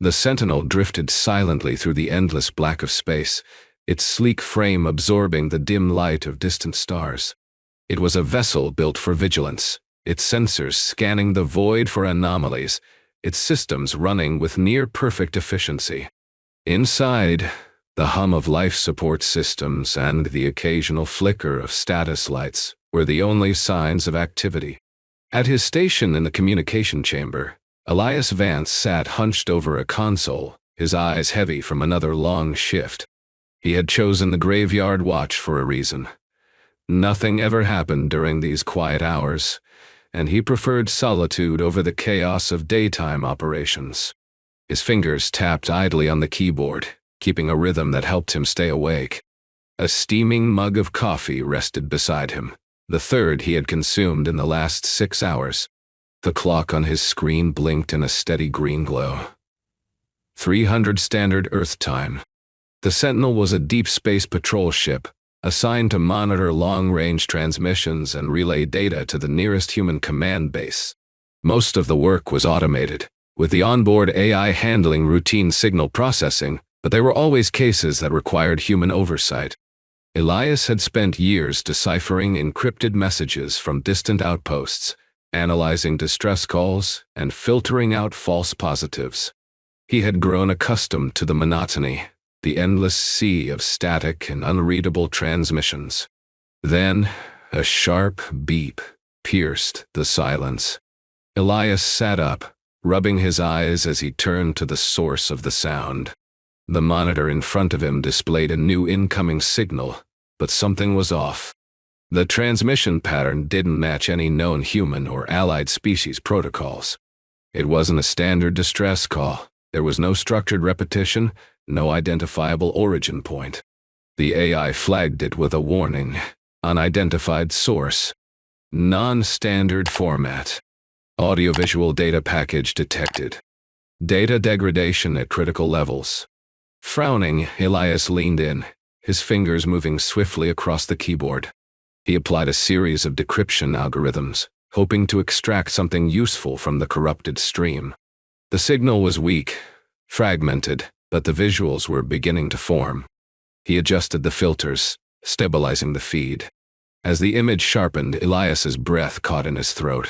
The Sentinel drifted silently through the endless black of space, its sleek frame absorbing the dim light of distant stars. It was a vessel built for vigilance, its sensors scanning the void for anomalies, its systems running with near-perfect efficiency. Inside, the hum of life support systems and the occasional flicker of status lights were the only signs of activity. At his station in the communication chamber, Elias Vance sat hunched over a console, his eyes heavy from another long shift. He had chosen the graveyard watch for a reason. Nothing ever happened during these quiet hours, and he preferred solitude over the chaos of daytime operations. His fingers tapped idly on the keyboard, keeping a rhythm that helped him stay awake. A steaming mug of coffee rested beside him, the third he had consumed in the last 6 hours. The clock on his screen blinked in a steady green glow. 300 Standard Earth Time. The Sentinel was a deep space patrol ship, assigned to monitor long-range transmissions and relay data to the nearest human command base. Most of the work was automated, with the onboard AI handling routine signal processing, but there were always cases that required human oversight. Elias had spent years deciphering encrypted messages from distant outposts, analyzing distress calls, and filtering out false positives. He had grown accustomed to the monotony, the endless sea of static and unreadable transmissions. Then, a sharp beep pierced the silence. Elias sat up, rubbing his eyes as he turned to the source of the sound. The monitor in front of him displayed a new incoming signal, but something was off. The transmission pattern didn't match any known human or allied species protocols. It wasn't a standard distress call. There was no structured repetition, no identifiable origin point. The AI flagged it with a warning: unidentified source. Non-standard format. Audiovisual data package detected. Data degradation at critical levels. Frowning, Elias leaned in, his fingers moving swiftly across the keyboard. He applied a series of decryption algorithms, hoping to extract something useful from the corrupted stream. The signal was weak, fragmented, but the visuals were beginning to form. He adjusted the filters, stabilizing the feed. As the image sharpened, Elias's breath caught in his throat.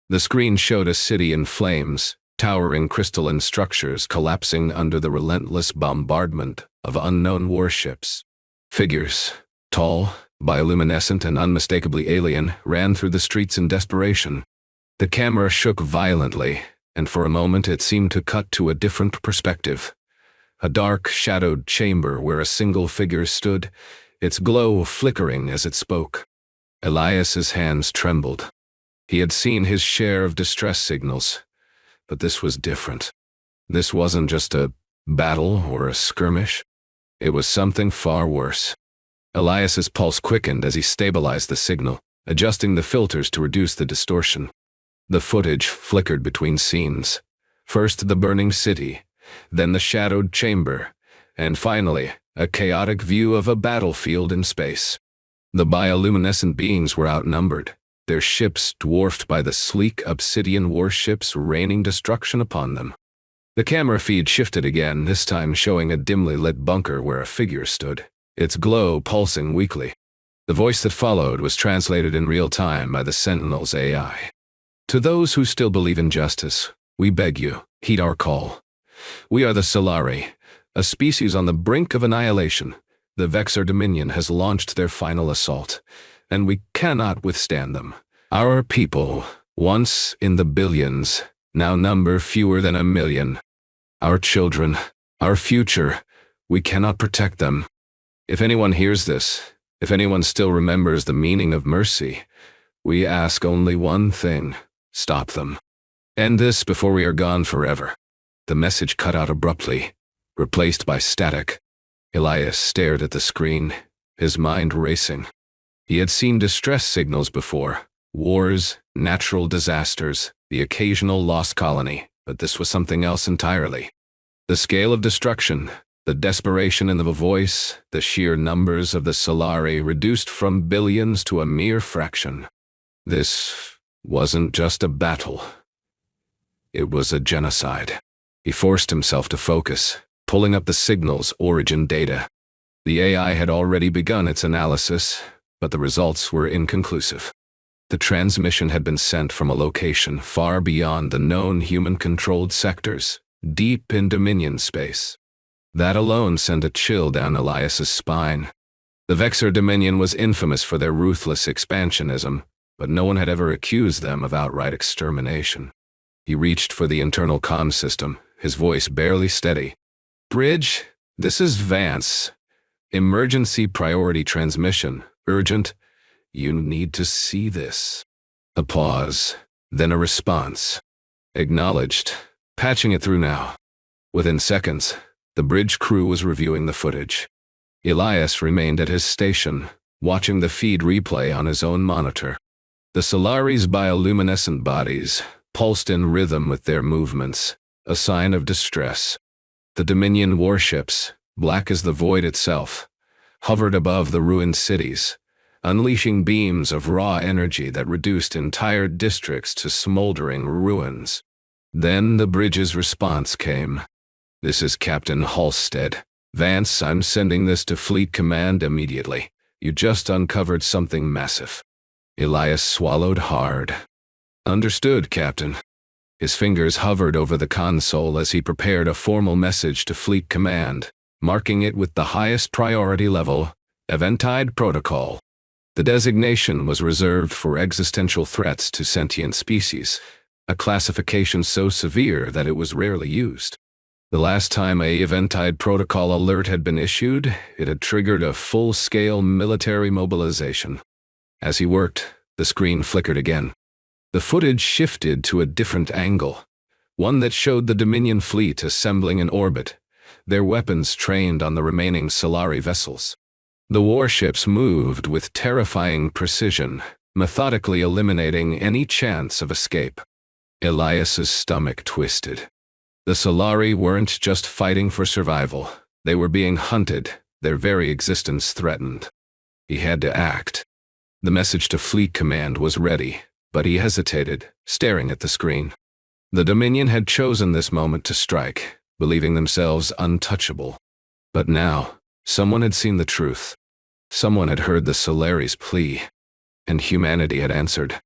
The screen showed a city in flames, towering crystalline structures collapsing under the relentless bombardment of unknown warships. Figures, tall, bioluminescent, and unmistakably alien, ran through the streets in desperation. The camera shook violently, and for a moment it seemed to cut to a different perspective. A dark, shadowed chamber where a single figure stood, its glow flickering as it spoke. Elias's hands trembled. He had seen his share of distress signals, but this was different. This wasn't just a battle or a skirmish. It was something far worse. Elias's pulse quickened as he stabilized the signal, adjusting the filters to reduce the distortion. The footage flickered between scenes. First the burning city, then the shadowed chamber, and finally, a chaotic view of a battlefield in space. The bioluminescent beings were outnumbered, their ships dwarfed by the sleek obsidian warships raining destruction upon them. The camera feed shifted again, this time showing a dimly lit bunker where a figure stood, its glow pulsing weakly. The voice that followed was translated in real time by the Sentinel's AI. To those who still believe in justice, we beg you, heed our call. We are the Sylari, a species on the brink of annihilation. The Vexar Dominion has launched their final assault, and we cannot withstand them. Our people, once in the billions, now number fewer than 1 million. Our children, our future, we cannot protect them. If anyone hears this, if anyone still remembers the meaning of mercy, we ask only one thing: stop them. End this before we are gone forever. The message cut out abruptly, replaced by static. Elias stared at the screen, his mind racing. He had seen distress signals before: wars, natural disasters, the occasional lost colony, but this was something else entirely. The scale of destruction, the desperation in the voice, the sheer numbers of the Sylari reduced from billions to a mere fraction. This wasn't just a battle. It was a genocide. He forced himself to focus, pulling up the signal's origin data. The AI had already begun its analysis, but the results were inconclusive. The transmission had been sent from a location far beyond the known human-controlled sectors, deep in Dominion space. That alone sent a chill down Elias's spine. The Vexar Dominion was infamous for their ruthless expansionism, but no one had ever accused them of outright extermination. He reached for the internal comm system, his voice barely steady. "Bridge, this is Vance. Emergency priority transmission. Urgent. You need to see this." A pause, then a response. "Acknowledged. Patching it through now." Within seconds, the bridge crew was reviewing the footage. Elias remained at his station, watching the feed replay on his own monitor. The Sylari's bioluminescent bodies pulsed in rhythm with their movements, a sign of distress. The Dominion warships, black as the void itself, hovered above the ruined cities, unleashing beams of raw energy that reduced entire districts to smoldering ruins. Then the bridge's response came. "This is Captain Halstead. Vance, I'm sending this to Fleet Command immediately. You just uncovered something massive." Elias swallowed hard. "Understood, Captain." His fingers hovered over the console as he prepared a formal message to Fleet Command, marking it with the highest priority level, Eventide Protocol. The designation was reserved for existential threats to sentient species, a classification so severe that it was rarely used. The last time a Eventide Protocol alert had been issued, it had triggered a full-scale military mobilization. As he worked, the screen flickered again. The footage shifted to a different angle, one that showed the Dominion fleet assembling in orbit, their weapons trained on the remaining Sylari vessels. The warships moved with terrifying precision, methodically eliminating any chance of escape. Elias's stomach twisted. The Sylari weren't just fighting for survival. They were being hunted, their very existence threatened. He had to act. The message to Fleet Command was ready, but he hesitated, staring at the screen. The Dominion had chosen this moment to strike, believing themselves untouchable. But now, someone had seen the truth. Someone had heard the Sylari's plea, and humanity had answered.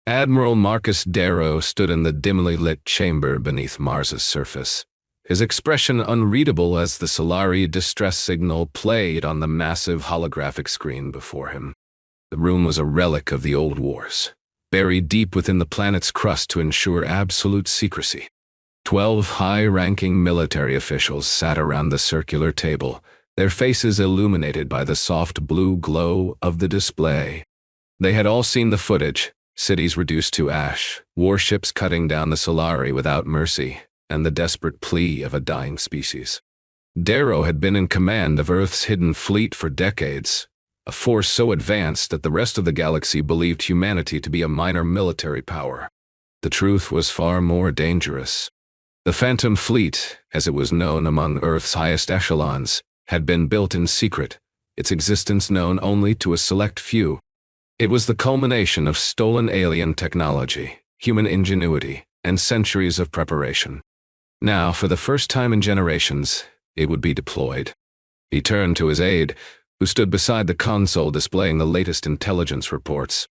Admiral Marcus Darrow stood in the dimly lit chamber beneath Mars's surface, his expression unreadable as the Sylari distress signal played on the massive holographic screen before him. The room was a relic of the old wars, buried deep within the planet's crust to ensure absolute secrecy. 12 high-ranking military officials sat around the circular table, their faces illuminated by the soft blue glow of the display. They had all seen the footage, cities reduced to ash, warships cutting down the Sylari without mercy, and the desperate plea of a dying species. Darrow had been in command of Earth's hidden fleet for decades, a force so advanced that the rest of the galaxy believed humanity to be a minor military power. The truth was far more dangerous. The Phantom Fleet, as it was known among Earth's highest echelons, had been built in secret, its existence known only to a select few. It was the culmination of stolen alien technology, human ingenuity, and centuries of preparation. Now, for the first time in generations, it would be deployed. He turned to his aide, who stood beside the console displaying the latest intelligence reports.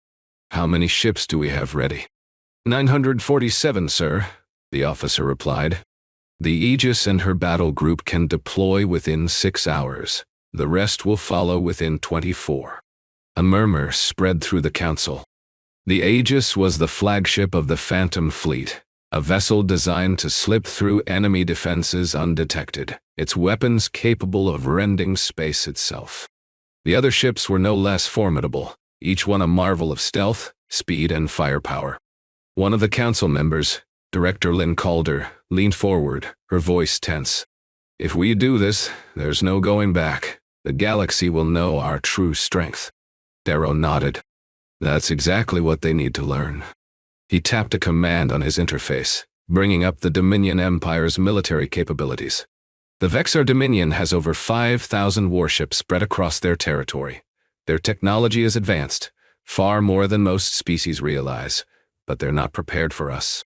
"How many ships do we have ready?" 947, sir, the officer replied. "The Aegis and her battle group can deploy within 6 hours. The rest will follow within 24. A murmur spread through the council. The Aegis was the flagship of the Phantom Fleet, a vessel designed to slip through enemy defenses undetected, its weapons capable of rending space itself. The other ships were no less formidable, each one a marvel of stealth, speed, and firepower. One of the council members, Director Lynn Calder, leaned forward, her voice tense. "If we do this, there's no going back. The galaxy will know our true strength." Darrow nodded. "That's exactly what they need to learn." He tapped a command on his interface, bringing up the Dominion Empire's military capabilities. The Vexar Dominion has over 5,000 warships spread across their territory. Their technology is advanced, far more than most species realize, but they're not prepared for us.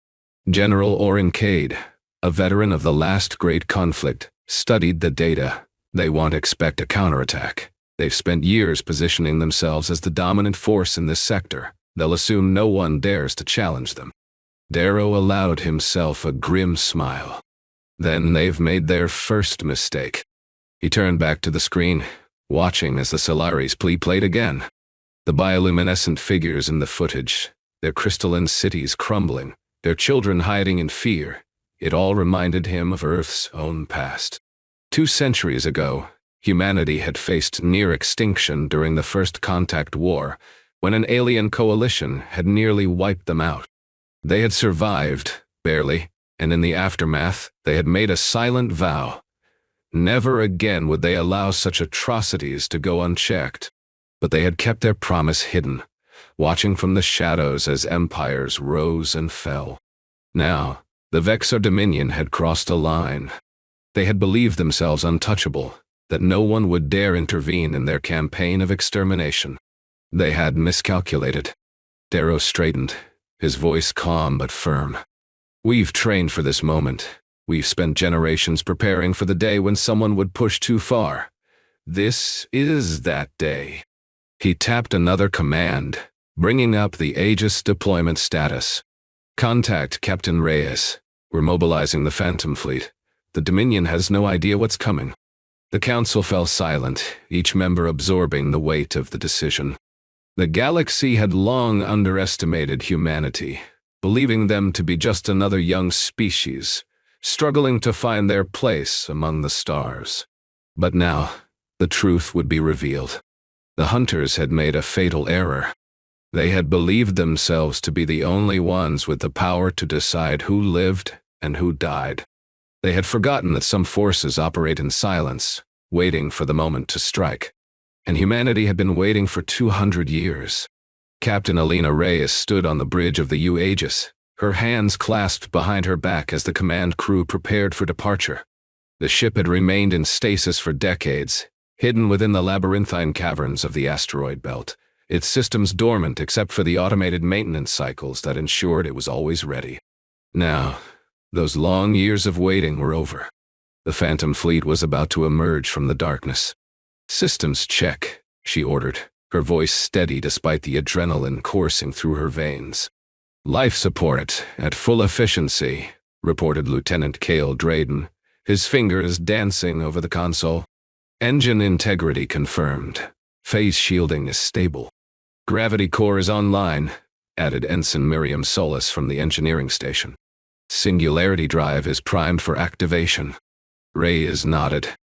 General Oren Cade, a veteran of the last great conflict, studied the data. They won't expect a counterattack. They've spent years positioning themselves as the dominant force in this sector. They'll assume no one dares to challenge them. Darrow allowed himself a grim smile. Then they've made their first mistake. He turned back to the screen, watching as the Sylari's plea played again. The bioluminescent figures in the footage, their crystalline cities crumbling, their children hiding in fear. It all reminded him of Earth's own past. 2 centuries ago, humanity had faced near extinction during the First Contact War, when an alien coalition had nearly wiped them out. They had survived, barely, and in the aftermath, they had made a silent vow. Never again would they allow such atrocities to go unchecked. But they had kept their promise hidden, watching from the shadows as empires rose and fell. Now, the Vexar Dominion had crossed a line. They had believed themselves untouchable, that no one would dare intervene in their campaign of extermination. They had miscalculated. Darrow straightened, his voice calm but firm. We've trained for this moment. We've spent generations preparing for the day when someone would push too far. This is that day. He tapped another command, bringing up the Aegis deployment status. Contact Captain Reyes. We're mobilizing the Phantom Fleet. The Dominion has no idea what's coming. The Council fell silent, each member absorbing the weight of the decision. The galaxy had long underestimated humanity, believing them to be just another young species, struggling to find their place among the stars. But now, the truth would be revealed. The hunters had made a fatal error. They had believed themselves to be the only ones with the power to decide who lived and who died. They had forgotten that some forces operate in silence, waiting for the moment to strike. And humanity had been waiting for 200 years. Captain Elias Reyes stood on the bridge of the Aegis, her hands clasped behind her back as the command crew prepared for departure. The ship had remained in stasis for decades, hidden within the labyrinthine caverns of the asteroid belt, its systems dormant except for the automated maintenance cycles that ensured it was always ready. Now, those long years of waiting were over. The Phantom Fleet was about to emerge from the darkness. "Systems check," she ordered, her voice steady despite the adrenaline coursing through her veins. "Life support at full efficiency," reported Lieutenant Cale Drayden, his fingers dancing over the console. "Engine integrity confirmed. Phase shielding is stable. Gravity core is online," added Ensign Miriam Solis from the engineering station. "Singularity drive is primed for activation." Reyes nodded.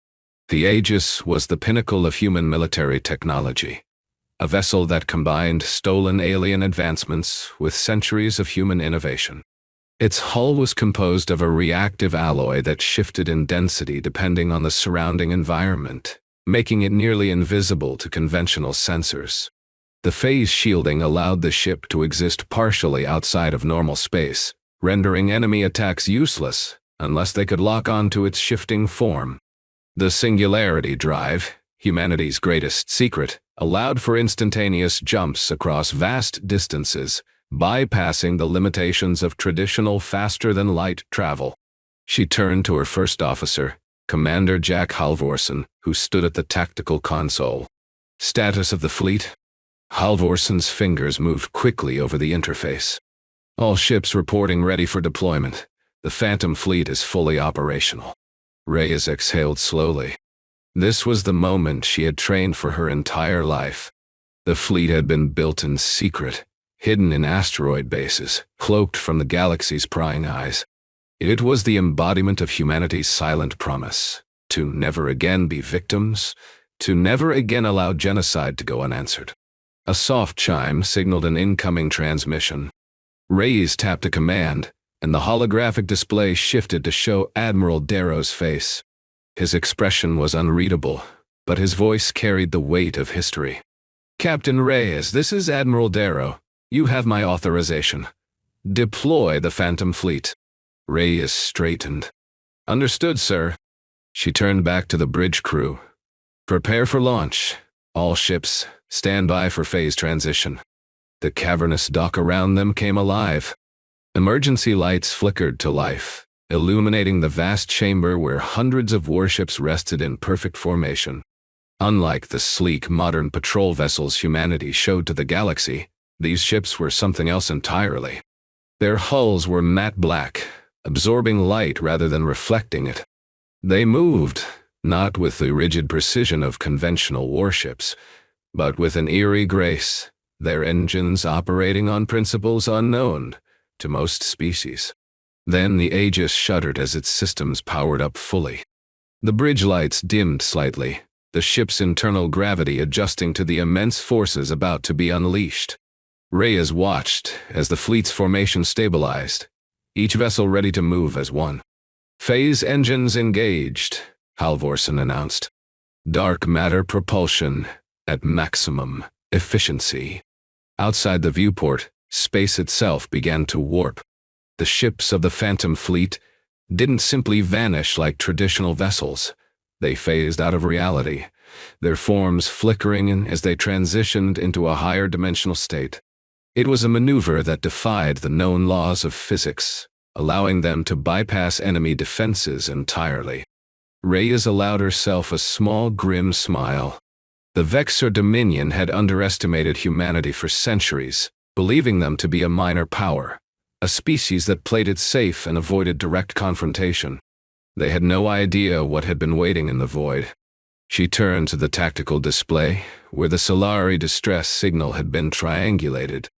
The Aegis was the pinnacle of human military technology, a vessel that combined stolen alien advancements with centuries of human innovation. Its hull was composed of a reactive alloy that shifted in density depending on the surrounding environment, making it nearly invisible to conventional sensors. The phase shielding allowed the ship to exist partially outside of normal space, rendering enemy attacks useless unless they could lock onto its shifting form. The Singularity Drive, humanity's greatest secret, allowed for instantaneous jumps across vast distances, bypassing the limitations of traditional faster-than-light travel. She turned to her first officer, Commander Jack Halvorsen, who stood at the tactical console. "Status of the fleet?" Halvorsen's fingers moved quickly over the interface. "All ships reporting ready for deployment. The Phantom Fleet is fully operational." Reyes exhaled slowly. This was the moment she had trained for her entire life. The fleet had been built in secret, hidden in asteroid bases, cloaked from the galaxy's prying eyes. It was the embodiment of humanity's silent promise, to never again be victims, to never again allow genocide to go unanswered. A soft chime signaled an incoming transmission. Reyes tapped a command, and the holographic display shifted to show Admiral Darrow's face. His expression was unreadable, but his voice carried the weight of history. "Captain Reyes, this is Admiral Darrow. You have my authorization. Deploy the Phantom Fleet." Reyes straightened. "Understood, sir." She turned back to the bridge crew. "Prepare for launch. All ships, stand by for phase transition." The cavernous dock around them came alive. Emergency lights flickered to life, illuminating the vast chamber where hundreds of warships rested in perfect formation. Unlike the sleek, modern patrol vessels humanity showed to the galaxy, these ships were something else entirely. Their hulls were matte black, absorbing light rather than reflecting it. They moved, not with the rigid precision of conventional warships, but with an eerie grace, their engines operating on principles unknown to most species. Then the Aegis shuddered as its systems powered up fully. The bridge lights dimmed slightly, the ship's internal gravity adjusting to the immense forces about to be unleashed. Reyes watched as the fleet's formation stabilized, each vessel ready to move as one. Phase engines engaged, Halvorsen announced. Dark matter propulsion at maximum efficiency. Outside the viewport, space itself began to warp. The ships of the Phantom Fleet didn't simply vanish like traditional vessels. They phased out of reality, their forms flickering as they transitioned into a higher dimensional state. It was a maneuver that defied the known laws of physics, allowing them to bypass enemy defenses entirely. Reyes allowed herself a small, grim smile. The Vexar Dominion had underestimated humanity for centuries, believing them to be a minor power, a species that played it safe and avoided direct confrontation. They had no idea what had been waiting in the void. She turned to the tactical display, where the Sylari distress signal had been triangulated.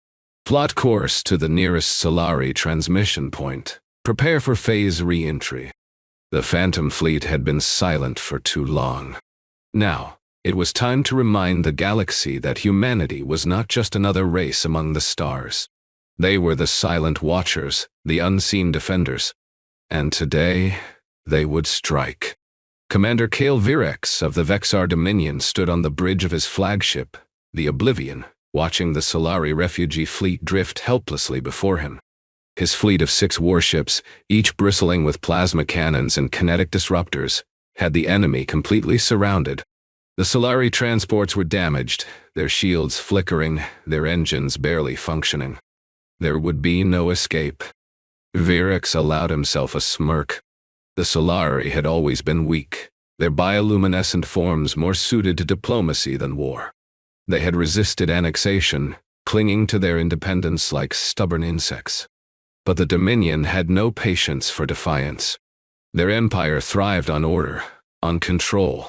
Plot course to the nearest Sylari transmission point. Prepare for phase re-entry. The Phantom Fleet had been silent for too long. Now, it was time to remind the galaxy that humanity was not just another race among the stars. They were the silent watchers, the unseen defenders. And today, they would strike. Commander Kale Virex of the Vexar Dominion stood on the bridge of his flagship, the Oblivion, watching the Sylari refugee fleet drift helplessly before him. His fleet of 6 warships, each bristling with plasma cannons and kinetic disruptors, had the enemy completely surrounded. The Sylari transports were damaged, their shields flickering, their engines barely functioning. There would be no escape. Virex allowed himself a smirk. The Sylari had always been weak, their bioluminescent forms more suited to diplomacy than war. They had resisted annexation, clinging to their independence like stubborn insects. But the Dominion had no patience for defiance. Their empire thrived on order, on control.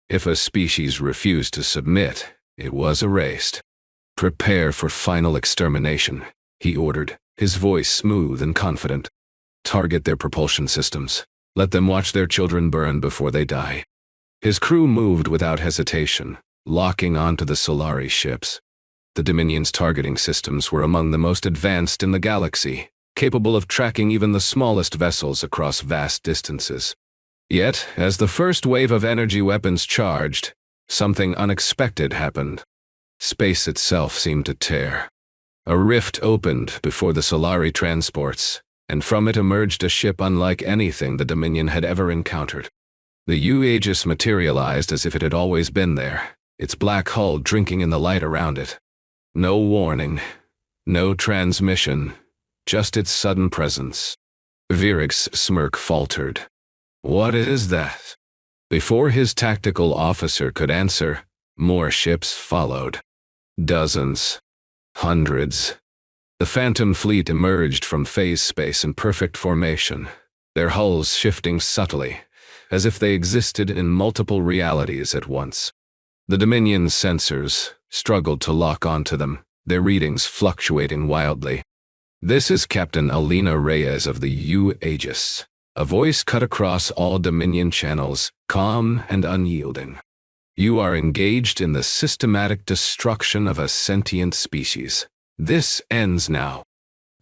If a species refused to submit, it was erased. Prepare for final extermination, he ordered, his voice smooth and confident. Target their propulsion systems. Let them watch their children burn before they die. His crew moved without hesitation, locking onto the Sylari ships. The Dominion's targeting systems were among the most advanced in the galaxy, capable of tracking even the smallest vessels across vast distances. Yet, as the first wave of energy weapons charged, something unexpected happened. Space itself seemed to tear. A rift opened before the Sylari transports, and from it emerged a ship unlike anything the Dominion had ever encountered. The Aegis materialized as if it had always been there, its black hull drinking in the light around it. No warning, no transmission, just its sudden presence. Virex's smirk faltered. What is that? Before his tactical officer could answer, more ships followed. Dozens. Hundreds. The Phantom Fleet emerged from phase space in perfect formation, their hulls shifting subtly, as if they existed in multiple realities at once. The Dominion's sensors struggled to lock onto them, their readings fluctuating wildly. This is Captain Alina Reyes of the Aegis. A voice cut across all Dominion channels, calm and unyielding. You are engaged in the systematic destruction of a sentient species. This ends now.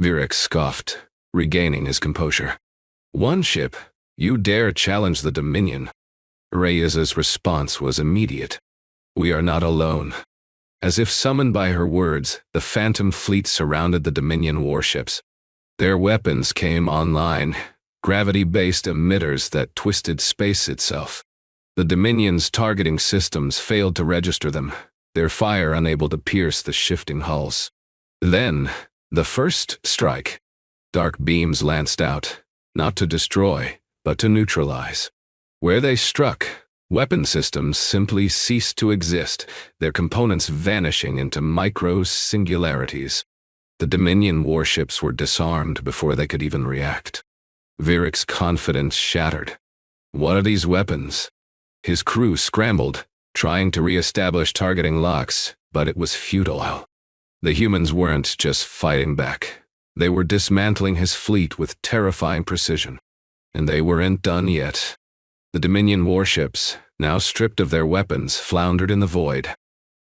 Virex scoffed, regaining his composure. One ship? You dare challenge the Dominion? Reyes's response was immediate. We are not alone. As if summoned by her words, the Phantom Fleet surrounded the Dominion warships. Their weapons came online, gravity-based emitters that twisted space itself. The Dominion's targeting systems failed to register them, their fire unable to pierce the shifting hulls. Then, the first strike. Dark beams lanced out, not to destroy, but to neutralize. Where they struck, weapon systems simply ceased to exist, their components vanishing into micro-singularities. The Dominion warships were disarmed before they could even react. Viric's confidence shattered. What are these weapons? His crew scrambled, trying to re-establish targeting locks, but it was futile. The humans weren't just fighting back. They were dismantling his fleet with terrifying precision. And they weren't done yet. The Dominion warships, now stripped of their weapons, floundered in the void.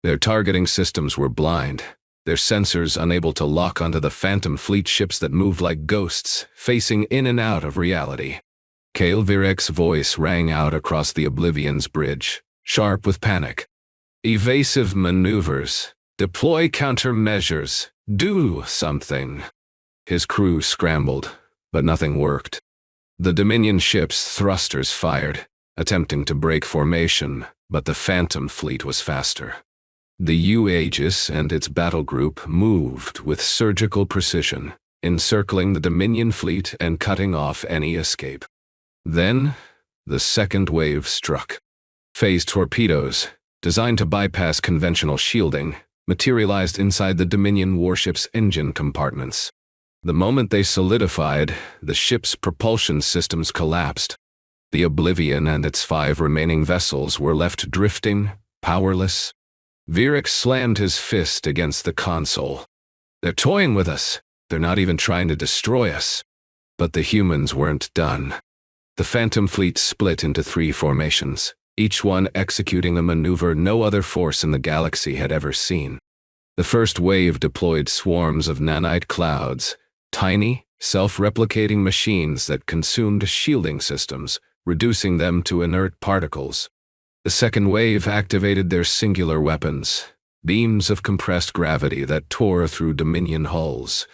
Their targeting systems were blind, their sensors unable to lock onto the Phantom Fleet ships that moved like ghosts, facing in and out of reality. Kale Viric's voice rang out across the Oblivion's bridge, sharp with panic. Evasive maneuvers. Deploy countermeasures. Do something. His crew scrambled, but nothing worked. The Dominion ship's thrusters fired, attempting to break formation, but the Phantom Fleet was faster. The Aegis and its battle group moved with surgical precision, encircling the Dominion fleet and cutting off any escape. Then, the second wave struck. Phased torpedoes, designed to bypass conventional shielding, materialized inside the Dominion warship's engine compartments. The moment they solidified, the ship's propulsion systems collapsed. The Oblivion and its 5 remaining vessels were left drifting, powerless. Viric slammed his fist against the console. They're toying with us. They're not even trying to destroy us. But the humans weren't done. The Phantom Fleet split into 3 formations, each one executing a maneuver no other force in the galaxy had ever seen. The first wave deployed swarms of nanite clouds, tiny, self-replicating machines that consumed shielding systems, reducing them to inert particles. The second wave activated their singular weapons, beams of compressed gravity that tore through Dominion hulls,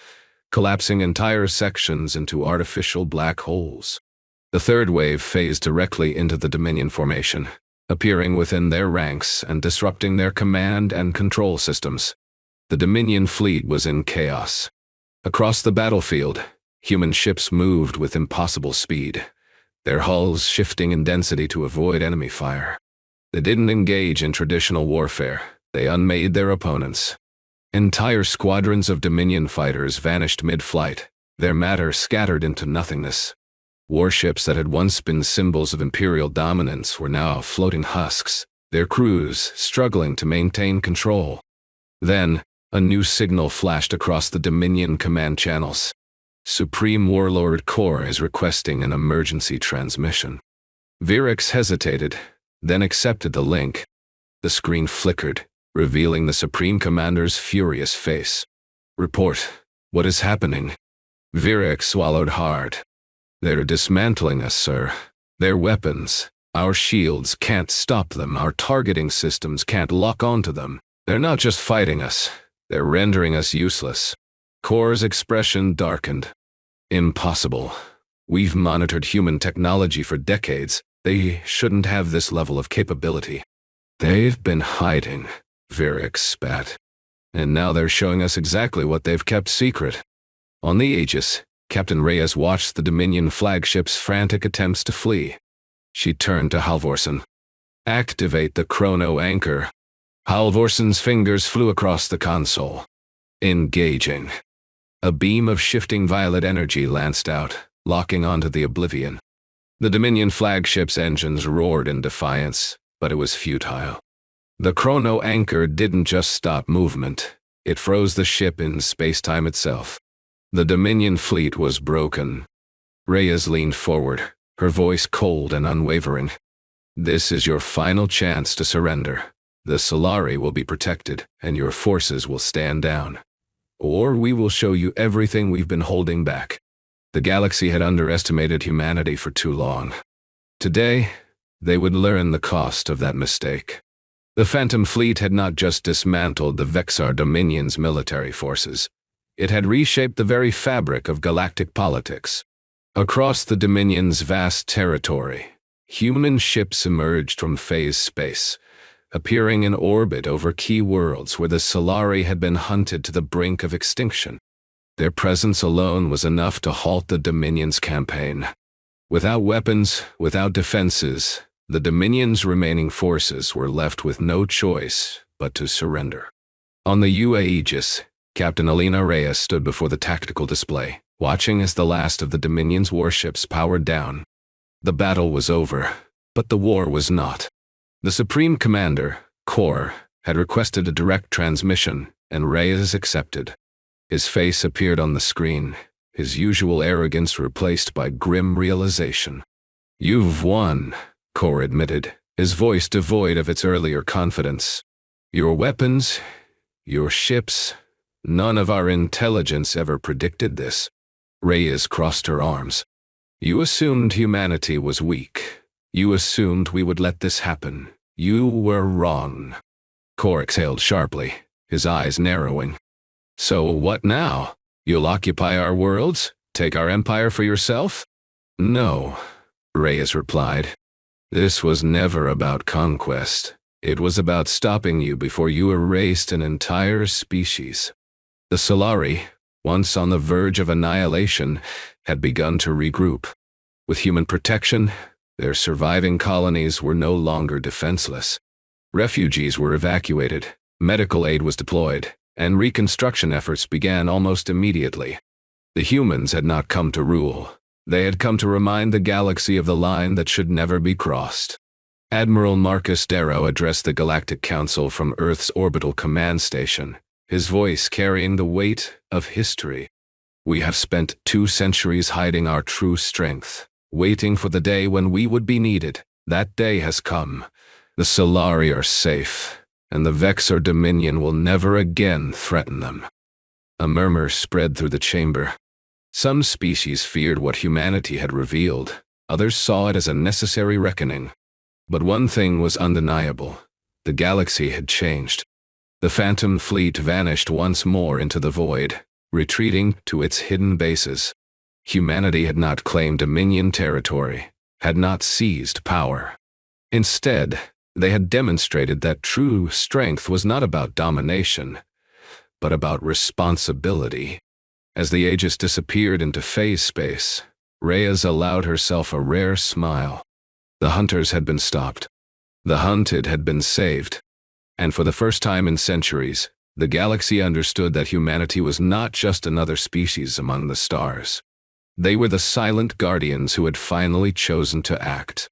collapsing entire sections into artificial black holes. The third wave phased directly into the Dominion formation, appearing within their ranks and disrupting their command and control systems. The Dominion fleet was in chaos. Across the battlefield, human ships moved with impossible speed, their hulls shifting in density to avoid enemy fire. They didn't engage in traditional warfare. They unmade their opponents. Entire squadrons of Dominion fighters vanished mid-flight, their matter scattered into nothingness. Warships that had once been symbols of Imperial dominance were now floating husks, their crews struggling to maintain control. Then, a new signal flashed across the Dominion command channels. Supreme Warlord Core is requesting an emergency transmission. Virix hesitated, then accepted the link. The screen flickered, revealing the Supreme Commander's furious face. "Report. What is happening?" Virix swallowed hard. "They're dismantling us, sir. Their weapons. Our shields can't stop them. Our targeting systems can't lock onto them. They're not just fighting us. They're rendering us useless." Core's expression darkened. "Impossible. We've monitored human technology for decades. They shouldn't have this level of capability." "They've been hiding," Virix spat. "And now they're showing us exactly what they've kept secret." On the Aegis, Captain Reyes watched the Dominion flagship's frantic attempts to flee. She turned to Halvorsen. "Activate the chrono anchor." Halvorsen's fingers flew across the console. Engaging. A beam of shifting violet energy lanced out, locking onto the Oblivion. The Dominion flagship's engines roared in defiance, but it was futile. The chrono anchor didn't just stop movement, it froze the ship in spacetime itself. The Dominion fleet was broken. Reyes leaned forward, her voice cold and unwavering. "This is your final chance to surrender. The Sylari will be protected, and your forces will stand down. Or we will show you everything we've been holding back." The galaxy had underestimated humanity for too long. Today, they would learn the cost of that mistake. The Phantom Fleet had not just dismantled the Vexar Dominion's military forces. It had reshaped the very fabric of galactic politics. Across the Dominion's vast territory, human ships emerged from phase space, appearing in orbit over key worlds where the Sylari had been hunted to the brink of extinction. Their presence alone was enough to halt the Dominion's campaign. Without weapons, without defenses, the Dominion's remaining forces were left with no choice but to surrender. On the Aegis, Captain Elias Reyes stood before the tactical display, watching as the last of the Dominion's warships powered down. The battle was over, but the war was not. The Supreme Commander, Kor, had requested a direct transmission, and Reyes accepted. His face appeared on the screen, his usual arrogance replaced by grim realization. "You've won," Kor admitted, his voice devoid of its earlier confidence. "Your weapons, your ships, none of our intelligence ever predicted this." Reyes crossed her arms. "You assumed humanity was weak. You assumed we would let this happen. You were wrong." Kor exhaled sharply, his eyes narrowing. "So what now? You'll occupy our worlds? Take our empire for yourself?" "No," Reyes replied. "This was never about conquest. It was about stopping you before you erased an entire species." The Sylari, once on the verge of annihilation, had begun to regroup. With human protection, their surviving colonies were no longer defenseless. Refugees were evacuated, medical aid was deployed, and reconstruction efforts began almost immediately. The humans had not come to rule. They had come to remind the galaxy of the line that should never be crossed. Admiral Darrow addressed the Galactic Council from Earth's orbital command station, his voice carrying the weight of history. "We have spent 2 centuries hiding our true strength, waiting for the day when we would be needed. That day has come. The Sylari are safe, and the Vexar Dominion will never again threaten them." A murmur spread through the chamber. Some species feared what humanity had revealed, others saw it as a necessary reckoning. But one thing was undeniable: the galaxy had changed. The Phantom Fleet vanished once more into the void, retreating to its hidden bases. Humanity had not claimed Dominion territory, had not seized power. Instead, they had demonstrated that true strength was not about domination, but about responsibility. As the Aegis disappeared into phase space, Reyes allowed herself a rare smile. The hunters had been stopped. The hunted had been saved. And for the first time in centuries, the galaxy understood that humanity was not just another species among the stars. They were the silent guardians who had finally chosen to act.